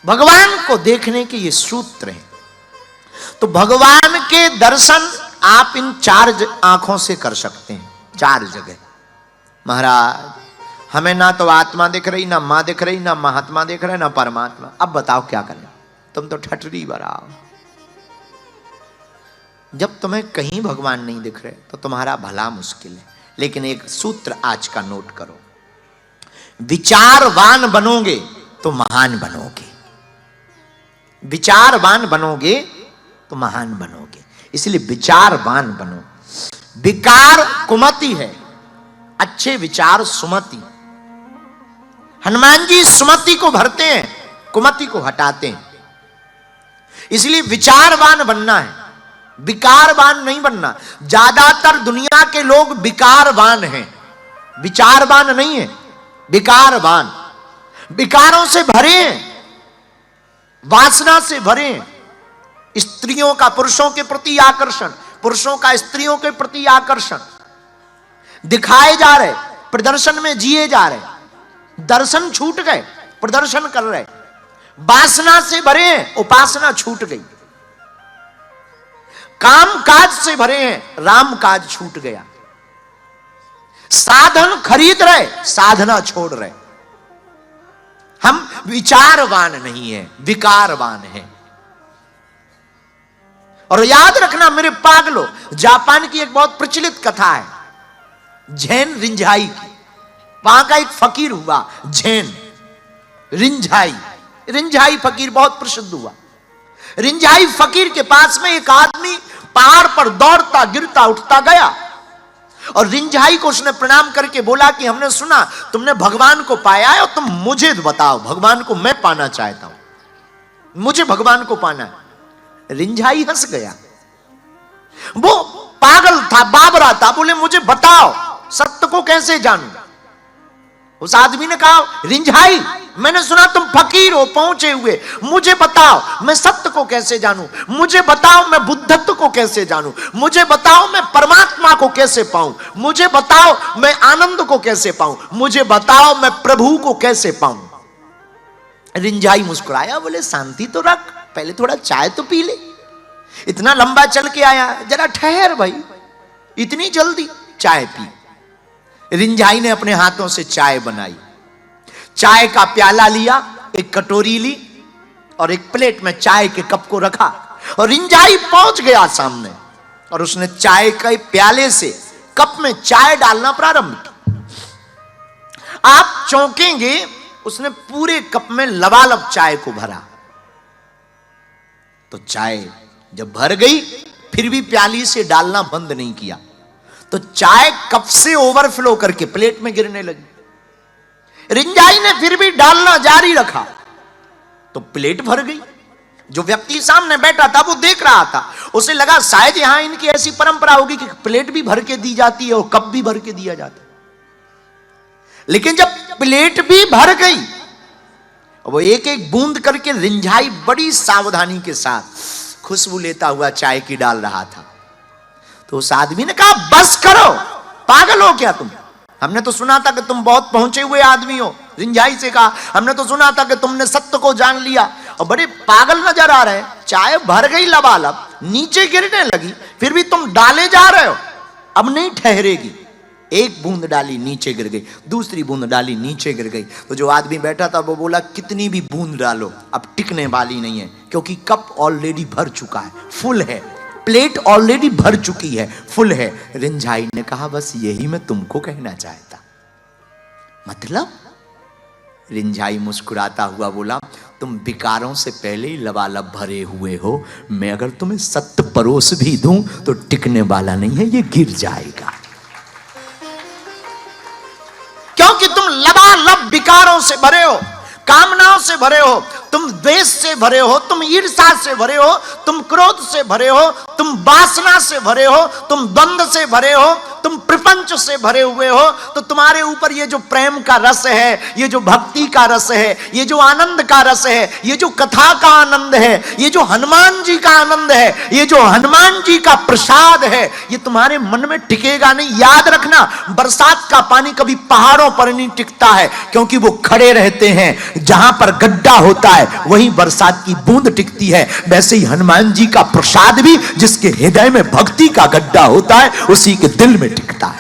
भगवान को देखने के ये सूत्र हैं। तो भगवान के दर्शन आप इन 4 आंखों से कर सकते हैं, 4 जगह। महाराज हमें ना तो आत्मा दिख रही, ना मां दिख रही, ना महात्मा दिख रहे, ना परमात्मा। अब बताओ क्या करें? तुम तो ठटरी बराओ। जब तुम्हें कहीं भगवान नहीं दिख रहे तो तुम्हारा भला मुश्किल है। लेकिन एक सूत्र आज का नोट करो, विचारवान बनोगे तो महान बनोगे, विचारवान बनोगे तो महान बनोगे। इसलिए विचारवान बनो। विकार कुमति है, अच्छे विचार सुमति। हनुमान जी सुमति को भरते हैं, कुमति को हटाते हैं। इसलिए विचारवान बनना है, विकारवान नहीं बनना। ज्यादातर दुनिया के लोग विकारवान हैं, विचारवान नहीं है, विकारवान। विकारों से भरे हैं, वासना से भरे हैं। स्त्रियों का पुरुषों के प्रति आकर्षण, पुरुषों का स्त्रियों के प्रति आकर्षण दिखाए जा रहे, प्रदर्शन में जिए जा रहे। दर्शन छूट गए, प्रदर्शन कर रहे। वासना से भरे हैं, उपासना छूट गई। काम काज से भरे हैं, राम काज छूट गया। साधन खरीद रहे, साधना छोड़ रहे। हम विचारवान नहीं है, विकारवान है। और याद रखना मेरे पागलों, जापान की एक बहुत प्रचलित कथा है, झेन रिंझाई की। वहां का एक फकीर हुआ झेन रिंझाई। रिंझाई फकीर बहुत प्रसिद्ध हुआ। रिंझाई फकीर के पास में एक आदमी पहाड़ पर दौड़ता गिरता उठता गया और रिंझाई को उसने प्रणाम करके बोला कि हमने सुना तुमने भगवान को पाया है और तुम मुझे बताओ, भगवान को मैं पाना चाहता हूं, मुझे भगवान को पाना है। रिंझाई हंस गया। वो पागल था, बाबरा था, बोले मुझे बताओ सत्य को कैसे जानूं। उस आदमी ने कहा रिंझाई मैंने सुना तुम फकीर हो पहुंचे हुए, मुझे बताओ मैं सत्य को कैसे जानूं, मुझे बताओ मैं बुद्धत्व को कैसे जानूं, मुझे बताओ मैं परमात्मा को कैसे पाऊं, मुझे बताओ मैं आनंद को कैसे पाऊं, मुझे बताओ मैं प्रभु को कैसे पाऊं। रिंझाई मुस्कुराया, बोले शांति तो रख, पहले थोड़ा चाय तो पी ले। इतना लंबा चल के आया, जरा ठहर भाई, इतनी जल्दी चाय पी। रिंझाई ने अपने हाथों से चाय बनाई, चाय का प्याला लिया, एक कटोरी ली और एक प्लेट में चाय के कप को रखा और रिंझाई पहुंच गया सामने और उसने चाय के प्याले से कप में चाय डालना प्रारंभ किया। आप चौंकेंगे, उसने पूरे कप में लबालब चाय को भरा। तो चाय जब भर गई फिर भी प्याली से डालना बंद नहीं किया, तो चाय कप से ओवरफ्लो करके प्लेट में गिरने लगी। रिंझाई ने फिर भी डालना जारी रखा तो प्लेट भर गई। जो व्यक्ति सामने बैठा था वो देख रहा था, उसे लगा शायद यहां इनकी ऐसी परंपरा होगी कि प्लेट भी भर के दी जाती है और कप भी भर के दिया जाता है। लेकिन जब प्लेट भी भर गई, वो एक एक बूंद करके रिंझाई बड़ी सावधानी के साथ खुशबू लेता हुआ चाय की डाल रहा था। तो उस आदमी ने कहा बस करो, पागल हो क्या तुम? हमने तो सुना था कि तुम बहुत पहुंचे हुए आदमी हो। रिंझाई से कहा हमने तो सुना था कि तुमने सत्य को जान लिया और बड़े पागल नजर आ रहे। चाय भर गई लबालब, नीचे गिरने लगी, फिर भी तुम डाले जा रहे हो, अब नहीं ठहरेगी। एक बूंद डाली नीचे गिर गई, दूसरी बूंद डाली नीचे गिर गई। तो जो आदमी बैठा था वो बोला कितनी भी बूंद डालो अब टिकने वाली नहीं है, क्योंकि कप ऑलरेडी भर चुका है, फुल है, प्लेट ऑलरेडी भर चुकी है, फुल है। रिंझाई ने कहा बस यही मैं तुमको कहना चाहता। मतलब? रिंझाई मुस्कुराता हुआ बोला तुम विकारों से पहले ही लबालब भरे हुए हो, मैं अगर तुम्हें सत्य परोस भी दूं तो टिकने वाला नहीं है, ये गिर जाएगा, क्योंकि तुम लबालब विकारों से भरे हो, कामनाओं से भरे हो, तुम द्वेष से भरे हो, तुम ईर्ष्या से भरे हो, तुम क्रोध से भरे हो, तुम वासना से भरे हो, तुम द्वंद्व से भरे हो, तुम प्रपंच से भरे हुए हो, तो तुम्हारे ऊपर ये जो प्रेम का रस है, ये जो भक्ति का रस है, ये जो आनंद का रस है, ये जो कथा का आनंद है, ये जो हनुमान जी का आनंद है, ये जो हनुमान जी का प्रसाद है, ये तुम्हारे मन में टिकेगा नहीं। याद रखना, बरसात का पानी कभी पहाड़ों पर नहीं टिकता है, क्योंकि वो खड़े रहते हैं। जहां पर गड्ढा होता है वहीं बरसात की बूंद टिकती है। वैसे ही हनुमान जी का प्रसाद भी जिसके हृदय में भक्ति का गड्ढा होता है, उसी के दिल में टिकता है।